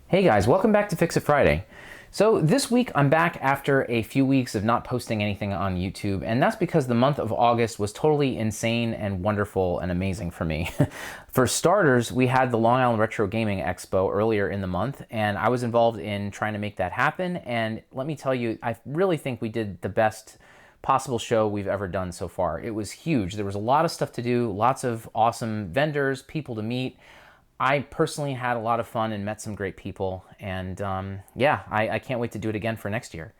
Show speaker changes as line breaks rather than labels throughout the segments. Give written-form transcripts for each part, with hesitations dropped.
Hey guys, welcome back to Fix It Friday. So this week I'm back after a few weeks of not posting anything on YouTube, and that's because the month of August was totally insane and wonderful and amazing for me. For starters, we had the Long Island Retro Gaming Expo earlier in the month, and I was involved in trying to make that happen, and let me tell you, I really think we did the best possible show we've ever done so far. It was huge. There was a lot of stuff to do, lots of awesome vendors, people to meet. I personally had a lot of fun and met some great people, and yeah, I can't wait to do it again for next year.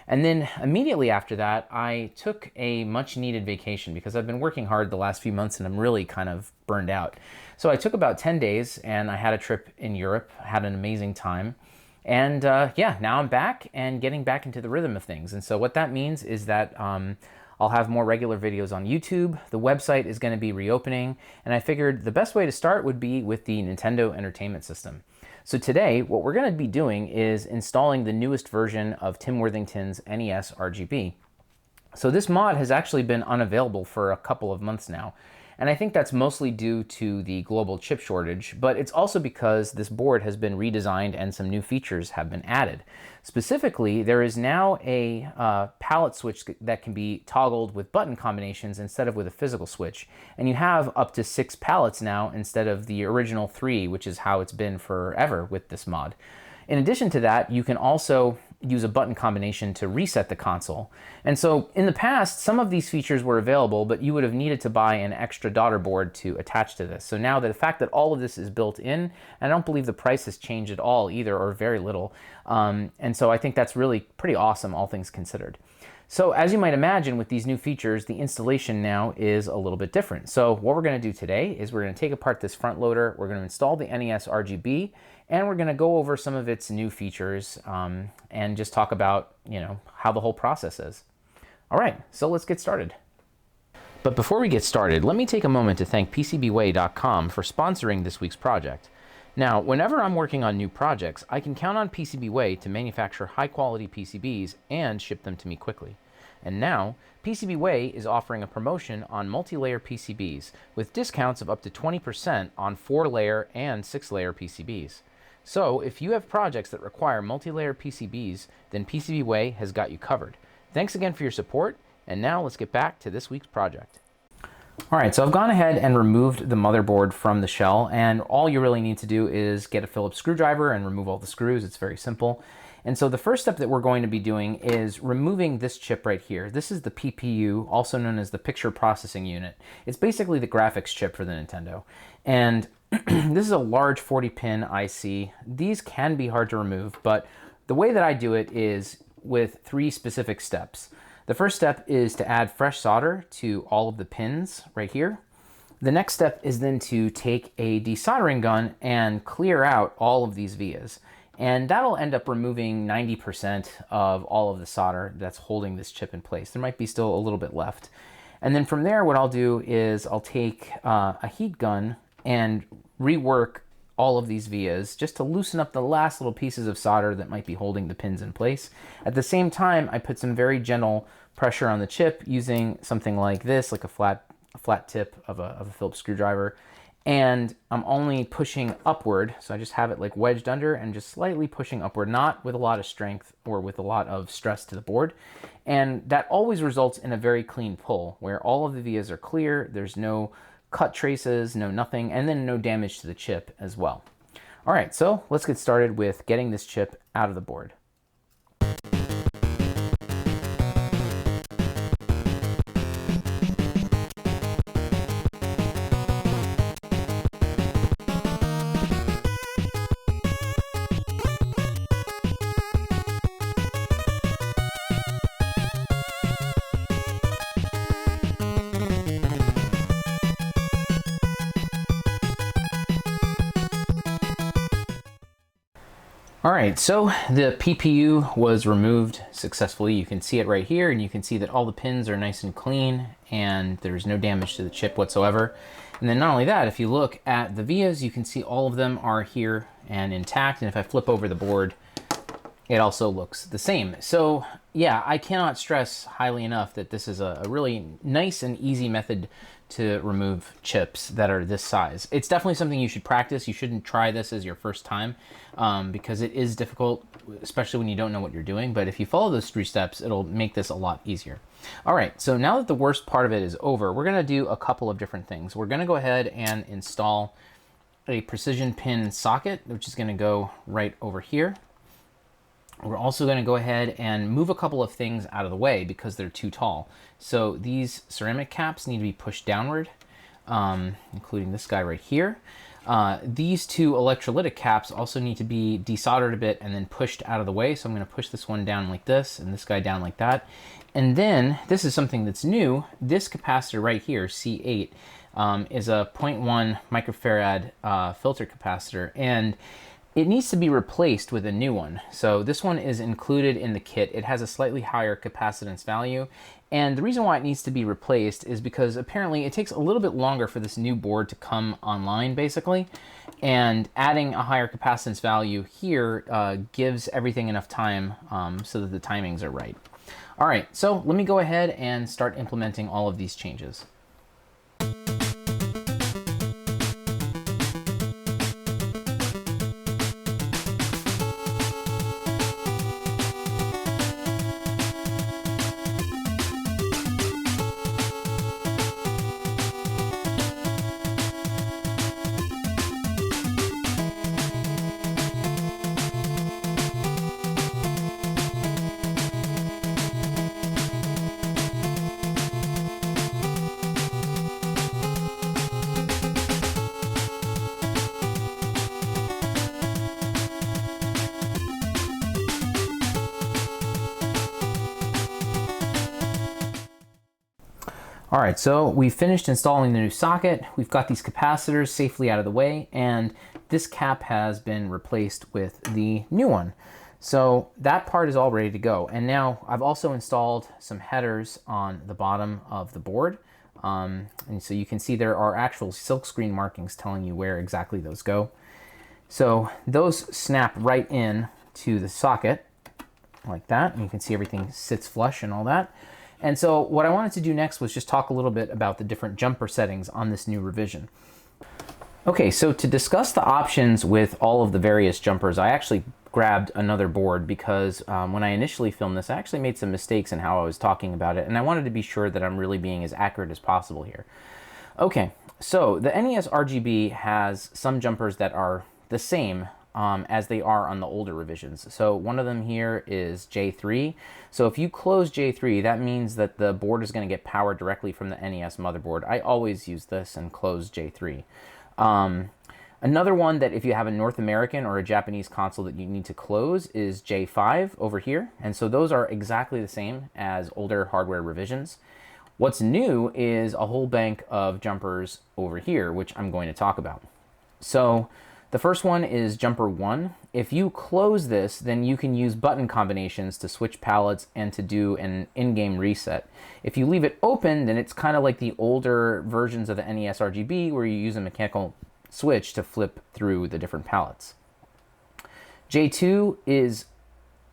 And then immediately after that, I took a much needed vacation because I've been working hard the last few months and I'm really kind of burned out. So I took about 10 days and I had a trip in Europe, had an amazing time. And yeah, now I'm back and getting back into the rhythm of things. And so what that means is that I'll have more regular videos on YouTube. The website is going to be reopening, and I figured the best way to start would be with the Nintendo Entertainment System. So today, what we're going to be doing is installing the newest version of Tim Worthington's NESRGB. So this mod has actually been unavailable for a couple of months now, and I think that's mostly due to the global chip shortage, but it's also because this board has been redesigned and some new features have been added. Specifically, there is now a palette switch that can be toggled with button combinations instead of with a physical switch, and you have up to 6 palettes now instead of the original 3, which is how it's been forever with this mod. In addition to that, you can also use a button combination to reset the console. And so in the past, some of these features were available, but you would have needed to buy an extra daughter board to attach to this. So now the fact that all of this is built in, I don't believe the price has changed at all either, or very little. And so I think that's really pretty awesome, all things considered. So as you might imagine, with these new features, the installation now is a little bit different. So what we're going to do today is we're going to take apart this front loader, we're going to install the NESRGB, and we're going to go over some of its new features and just talk about, how the whole process is. All right, so let's get started. But before we get started, let me take a moment to thank PCBWay.com for sponsoring this week's project. Now, whenever I'm working on new projects, I can count on PCBWay to manufacture high-quality PCBs and ship them to me quickly. And now, PCBWay is offering a promotion on multi-layer PCBs with discounts of up to 20% on 4-layer and 6-layer PCBs. So, if you have projects that require multi-layer PCBs, then PCBWay has got you covered. Thanks again for your support, and now let's get back to this week's project. All right, so I've gone ahead and removed the motherboard from the shell, and all you really need to do is get a Phillips screwdriver and remove all the screws. It's very simple. And so the first step that we're going to be doing is removing this chip right here. This is the PPU, also known as the Picture Processing Unit. It's basically the graphics chip for the Nintendo. And this is a large 40-pin IC. These can be hard to remove, but the way that I do it is with 3 specific steps. The first step is to add fresh solder to all of the pins right here. The next step is then to take a desoldering gun and clear out all of these vias. And that'll end up removing 90% of all of the solder that's holding this chip in place. There might be still a little bit left. And then from there, what I'll do is I'll take a heat gun and rework all of these vias just to loosen up the last little pieces of solder that might be holding the pins in place. At the same time, I put some very gentle pressure on the chip using something like this, like a flat tip of a Phillips screwdriver. And I'm only pushing upward, so I just have it like wedged under and just slightly pushing upward, not with a lot of strength or with a lot of stress to the board. And that always results in a very clean pull, where all of the vias are clear, there's no cut traces, no nothing, and then no damage to the chip as well. All right, so let's get started with getting this chip out of the board. All right, so the PPU was removed successfully. You can see it right here, and you can see that all the pins are nice and clean, and there's no damage to the chip whatsoever. And then not only that, if you look at the vias, you can see all of them are here and intact. And if I flip over the board, it also looks the same. So yeah, I cannot stress highly enough that this is a really nice and easy method to remove chips that are this size. It's definitely something you should practice. You shouldn't try this as your first time because it is difficult, especially when you don't know what you're doing. But if you follow those 3 steps, it'll make this a lot easier. All right, so now that the worst part of it is over, we're gonna do a couple of different things. We're gonna go ahead and install a precision pin socket, which is gonna go right over here. We're also going to go ahead and move a couple of things out of the way because they're too tall. So these ceramic caps need to be pushed downward, including this guy right here. These 2 electrolytic caps also need to be desoldered a bit and then pushed out of the way. So I'm going to push this one down like this and this guy down like that. And then this is something that's new. This capacitor right here, C8, is a 0.1 microfarad filter capacitor, and it needs to be replaced with a new one. So this one is included in the kit. It has a slightly higher capacitance value. And the reason why it needs to be replaced is because apparently it takes a little bit longer for this new board to come online, basically. And adding a higher capacitance value here gives everything enough time so that the timings are right. All right, so let me go ahead and start implementing all of these changes. All right, so we've finished installing the new socket. We've got these capacitors safely out of the way, and this cap has been replaced with the new one. So that part is all ready to go. And now I've also installed some headers on the bottom of the board. And so you can see there are actual silkscreen markings telling you where exactly those go. So those snap right in to the socket like that. And you can see everything sits flush and all that. And so what I wanted to do next was just talk a little bit about the different jumper settings on this new revision. Okay, so to discuss the options with all of the various jumpers, I actually grabbed another board because when I initially filmed this, I actually made some mistakes in how I was talking about it, and I wanted to be sure that I'm really being as accurate as possible here. Okay, so the NESRGB has some jumpers that are the same as they are on the older revisions. So one of them here is J3. So if you close J3, that means that the board is going to get power directly from the NES motherboard. I always use this and close J3. Another one that if you have a North American or a Japanese console that you need to close is J5 over here. And so those are exactly the same as older hardware revisions. What's new is a whole bank of jumpers over here, which I'm going to talk about. So the first one is jumper 1. If you close this, then you can use button combinations to switch palettes and to do an in-game reset. If you leave it open, then it's kind of like the older versions of the NESRGB where you use a mechanical switch to flip through the different palettes. J2 is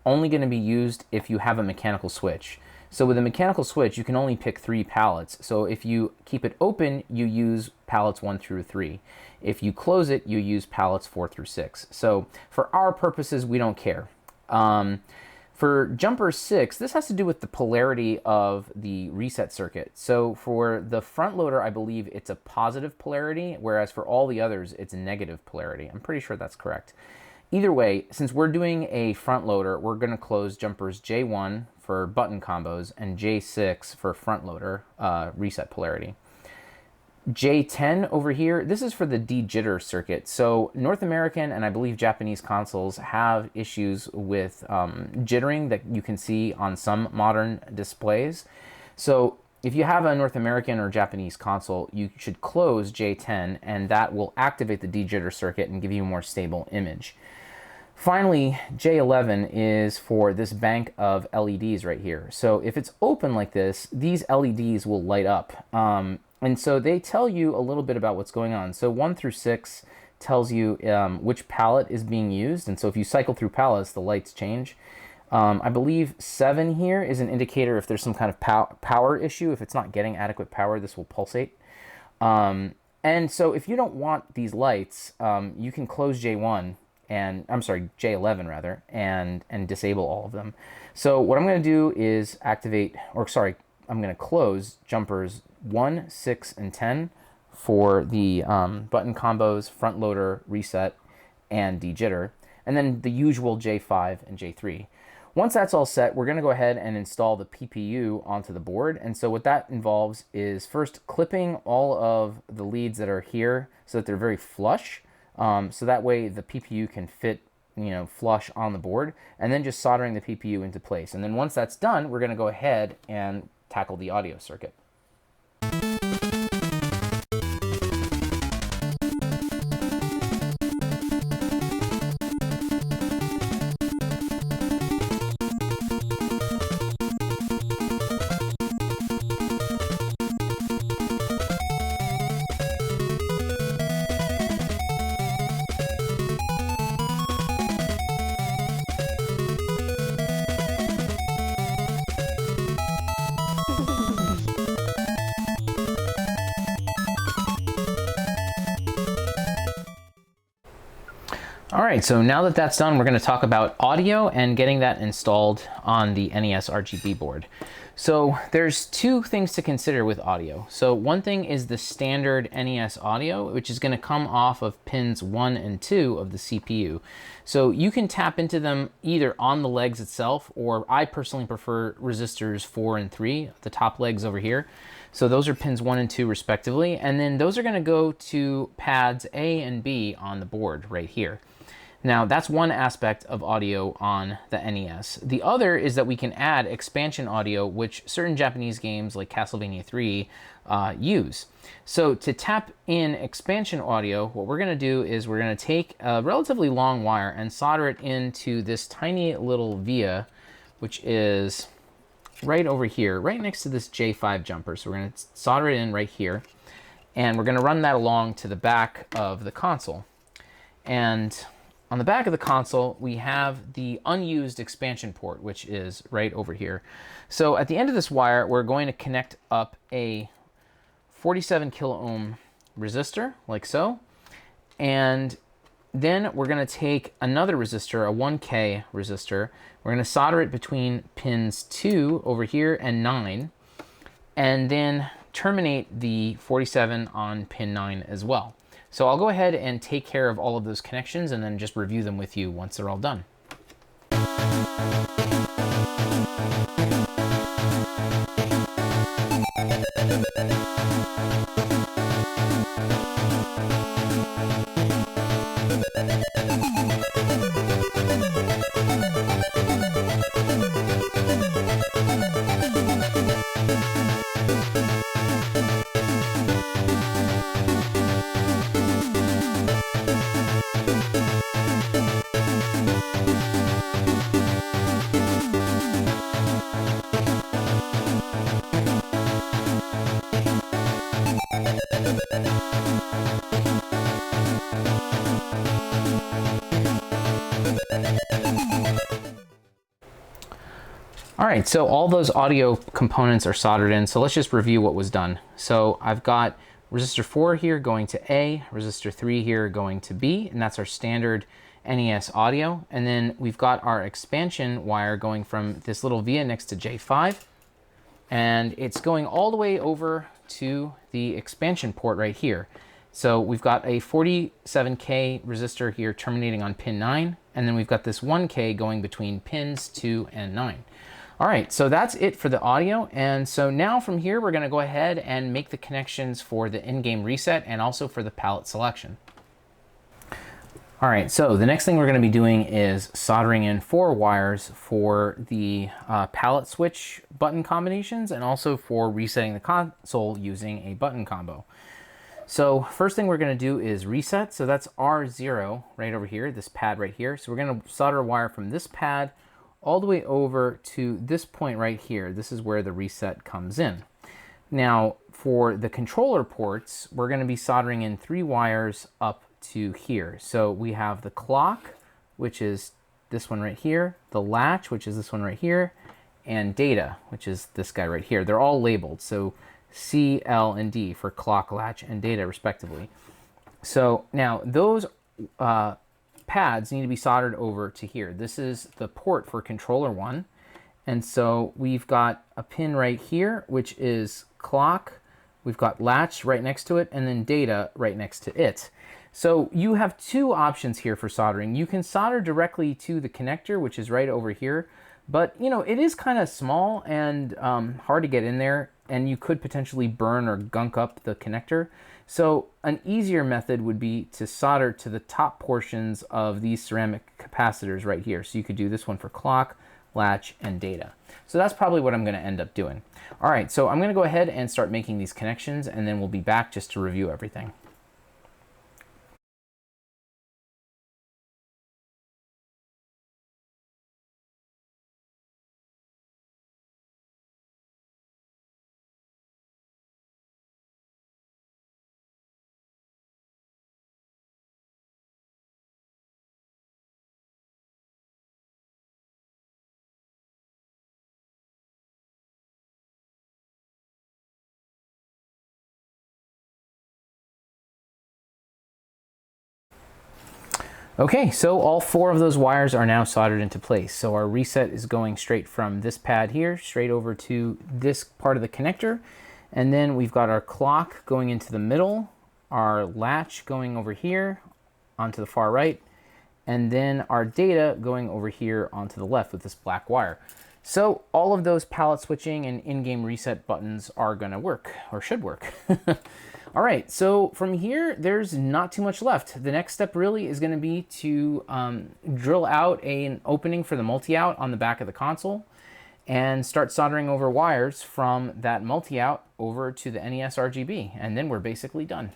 only going to be used if you have a mechanical switch. So with a mechanical switch, you can only pick 3 palettes. So if you keep it open, you use palettes 1 through 3. If you close it, you use palettes 4 through 6. So for our purposes, we don't care. For jumper 6, this has to do with the polarity of the reset circuit. So for the front loader, I believe it's a positive polarity, whereas for all the others, it's a negative polarity. I'm pretty sure that's correct. Either way, since we're doing a front loader, we're going to close jumpers J1 for button combos and J6 for front loader reset polarity. J10 over here, this is for the de-jitter circuit. So North American and I believe Japanese consoles have issues with jittering that you can see on some modern displays. So if you have a North American or Japanese console, you should close J10 and that will activate the de-jitter circuit and give you a more stable image. Finally, J11 is for this bank of LEDs right here. So if it's open like this, these LEDs will light up. And so they tell you a little bit about what's going on. So 1 through 6 tells you which palette is being used. And so if you cycle through palettes, the lights change. I believe 7 here is an indicator if there's some kind of power issue. If it's not getting adequate power, this will pulsate. And so if you don't want these lights, you can close J1 and I'm sorry, J11 rather, and disable all of them. So what I'm going to do is activate, or sorry, I'm going to close jumpers 1, 6, and 10 for the button combos, front loader, reset, and dejitter, and then the usual J5 and J3. Once that's all set, we're going to go ahead and install the PPU onto the board. And so what that involves is first clipping all of the leads that are here so that they're very flush. So that way the PPU can fit, flush on the board, and then just soldering the PPU into place. And then once that's done, we're going to go ahead and tackle the audio circuit. All right, so now that that's done, we're going to talk about audio and getting that installed on the NESRGB board. So there's two things to consider with audio. So one thing is the standard NES audio, which is going to come off of pins 1 and 2 of the CPU. So you can tap into them either on the legs itself, or I personally prefer resistors 4 and 3, the top legs over here. So those are pins 1 and 2 respectively, and then those are going to go to pads A and B on the board right here. Now that's one aspect of audio on the NES. The other is that we can add expansion audio, which certain Japanese games like Castlemania 3 use. So to tap in expansion audio, what we're going to do is we're going to take a relatively long wire and solder it into this tiny little via, which is right over here, right next to this J5 jumper. So we're going to solder it in right here, and we're going to run that along to the back of the console. And on the back of the console, we have the unused expansion port, which is right over here. So at the end of this wire, we're going to connect up a 47 kilo ohm resistor, like so. And then we're going to take another resistor, a 1K resistor. We're going to solder it between pins 2 over here and 9, and then terminate the 47 on pin 9 as well. So I'll go ahead and take care of all of those connections and then just review them with you once they're all done. All right, so all those audio components are soldered in, so let's just review what was done. So I've got resistor 4 here going to A, resistor 3 here going to B, and that's our standard NES audio. And then we've got our expansion wire going from this little via next to J5, and it's going all the way over to the expansion port right here. So we've got a 47K resistor here terminating on pin 9, and then we've got this 1K going between pins 2 and 9. All right, so that's it for the audio. And so now from here, we're gonna go ahead and make the connections for the in-game reset and also for the palette selection. All right, so the next thing we're gonna be doing is soldering in 4 wires for the palette switch button combinations and also for resetting the console using a button combo. So first thing we're gonna do is reset. So that's R0 right over here, this pad right here. So we're gonna solder a wire from this pad all the way over to this point right here. This is where the reset comes in. Now, for the controller ports, we're going to be soldering in 3 wires up to here. So we have the clock, which is this one right here, the latch, which is this one right here, and data, which is this guy right here. They're all labeled, so C, L, and D for clock, latch, and data respectively. So now those pads need to be soldered over to here. This is the port for controller 1. And so we've got a pin right here, which is clock. We've got latch right next to it, and then data right next to it. So you have two options here for soldering. You can solder directly to the connector, which is right over here. But, you know, it is kind of small and hard to get in there, and you could potentially burn or gunk up the connector. So an easier method would be to solder to the top portions of these ceramic capacitors right here. So you could do this one for clock, latch, and data. So that's probably what I'm going to end up doing. All right, so I'm going to go ahead and start making these connections, and then we'll be back just to review everything. Okay, so all 4 of those wires are now soldered into place. So our reset is going straight from this pad here, straight over to this part of the connector. And then we've got our clock going into the middle, our latch going over here onto the far right, and then our data going over here onto the left with this black wire. So all of those palette switching and in-game reset buttons are gonna work, or should work. All right, so from here, there's not too much left. The next step really is going to be to drill out an opening for the multi-out on the back of the console and start soldering over wires from that multi-out over to the NESRGB, and then we're basically done.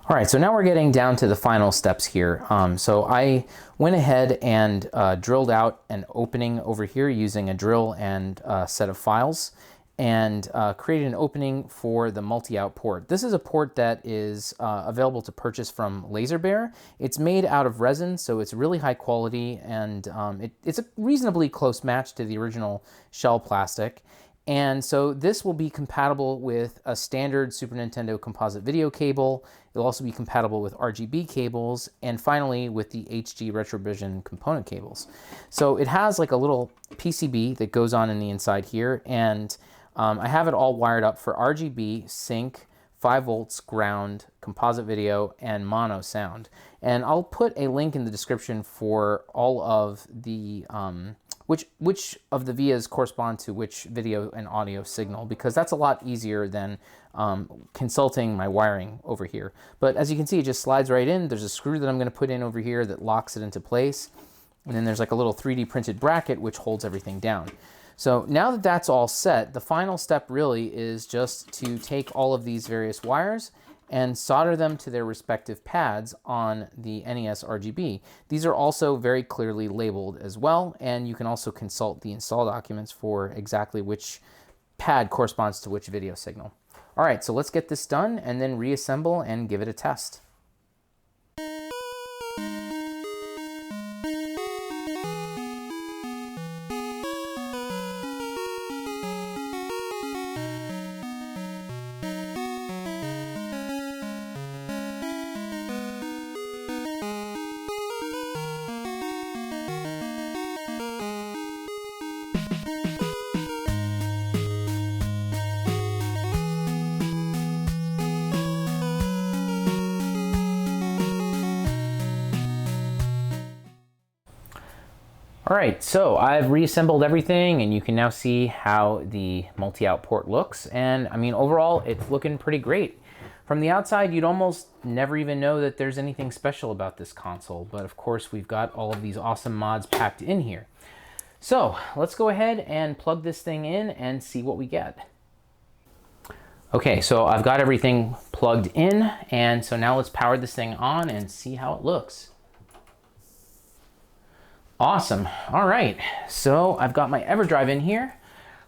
All right, so now we're getting down to the final steps here. So I went ahead and drilled out an opening over here using a drill and a set of files, and created an opening for the multi-out port. This is a port that is available to purchase from LaserBear. It's made out of resin, so it's really high quality, and it's a reasonably close match to the original shell plastic. And so this will be compatible with a standard Super Nintendo composite video cable. It'll also be compatible with RGB cables, and finally with the HG Retrovision component cables. So it has like a little PCB that goes on in the inside here, and I have it all wired up for RGB, sync, 5 volts, ground, composite video, and mono sound. And I'll put a link in the description for all of the which of the vias correspond to which video and audio signal, because that's a lot easier than consulting my wiring over here. But as you can see, it just slides right in. There's a screw that I'm going to put in over here that locks it into place. And then there's like a little 3D printed bracket which holds everything down. So now that that's all set, the final step really is just to take all of these various wires and solder them to their respective pads on the NESRGB. These are also very clearly labeled as well, and you can also consult the install documents for exactly which pad corresponds to which video signal. All right, so let's get this done and then reassemble and give it a test. All right, so I've reassembled everything and you can now see how the multi-out port looks. And I mean, overall, it's looking pretty great. From the outside, you'd almost never even know that there's anything special about this console. But of course, we've got all of these awesome mods packed in here. So let's go ahead and plug this thing in and see what we get. Okay, so I've got everything plugged in. And so now let's power this thing on and see how it looks. Awesome. All right, so I've got my EverDrive in here.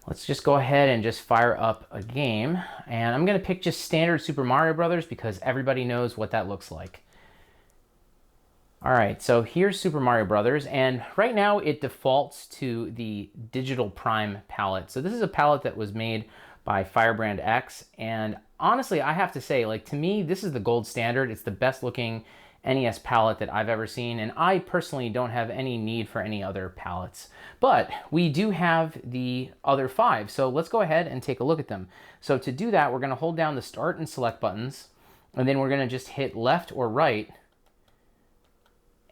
Let's just go ahead and just fire up a game. And I'm gonna pick just standard Super Mario Brothers because everybody knows what that looks like. All right, so here's Super Mario Brothers. And right now it defaults to the Digital Prime palette. So this is a palette that was made by Firebrand X. And honestly, I have to say, like, to me, this is the gold standard. It's the best looking NES palette that I've ever seen, and I personally don't have any need for any other palettes. But we do have the other 5, so let's go ahead and take a look at them. So to do that, we're going to hold down the start and select buttons, and then we're going to just hit left or right,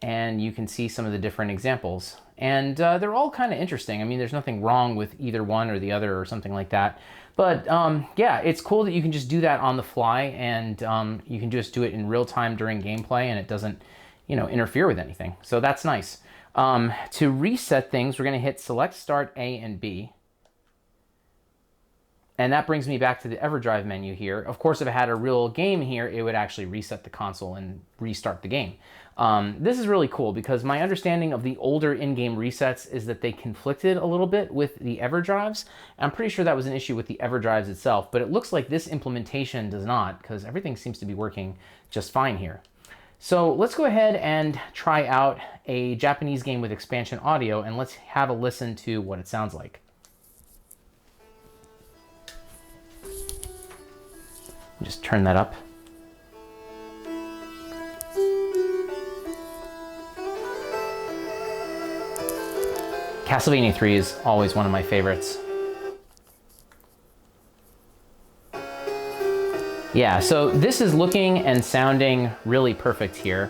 and you can see some of the different examples. And they're all kind of interesting. I mean, there's nothing wrong with either one or the other or something like that. But yeah, it's cool that you can just do that on the fly, and you can just do it in real time during gameplay, and it doesn't, you know, interfere with anything. So that's nice. To reset things, we're going to hit select start A and B. And that brings me back to the EverDrive menu here. Of course, if I had a real game here, it would actually reset the console and restart the game. This is really cool because my understanding of the older in-game resets is that they conflicted a little bit with the EverDrives. I'm pretty sure that was an issue with the EverDrives itself, but it looks like this implementation does not because everything seems to be working just fine here. So let's go ahead and try out a Japanese game with expansion audio, and let's have a listen to what it sounds like. Just turn that up. Castlevania 3 is always one of my favorites. Yeah, so this is looking and sounding really perfect here.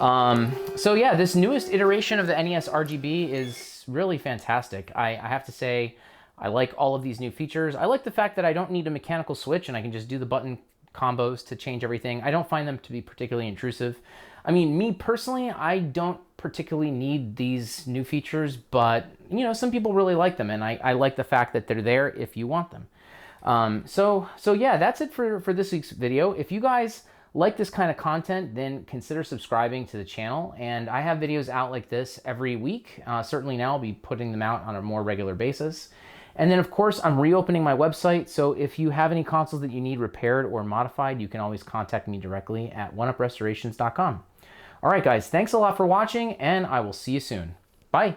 So yeah, this newest iteration of the NESRGB is really fantastic. I have to say, I like all of these new features. I like the fact that I don't need a mechanical switch and I can just do the button combos to change everything. I don't find them to be particularly intrusive. I mean, me personally, I don't particularly need these new features, but you know, some people really like them, and I like the fact that they're there if you want them. So yeah, that's it for this week's video. If you guys like this kind of content, then consider subscribing to the channel. And I have videos out like this every week. Certainly now I'll be putting them out on a more regular basis. And then of course, I'm reopening my website. So if you have any consoles that you need repaired or modified, you can always contact me directly at oneuprestorations.com. All right, guys, thanks a lot for watching, and I will see you soon. Bye.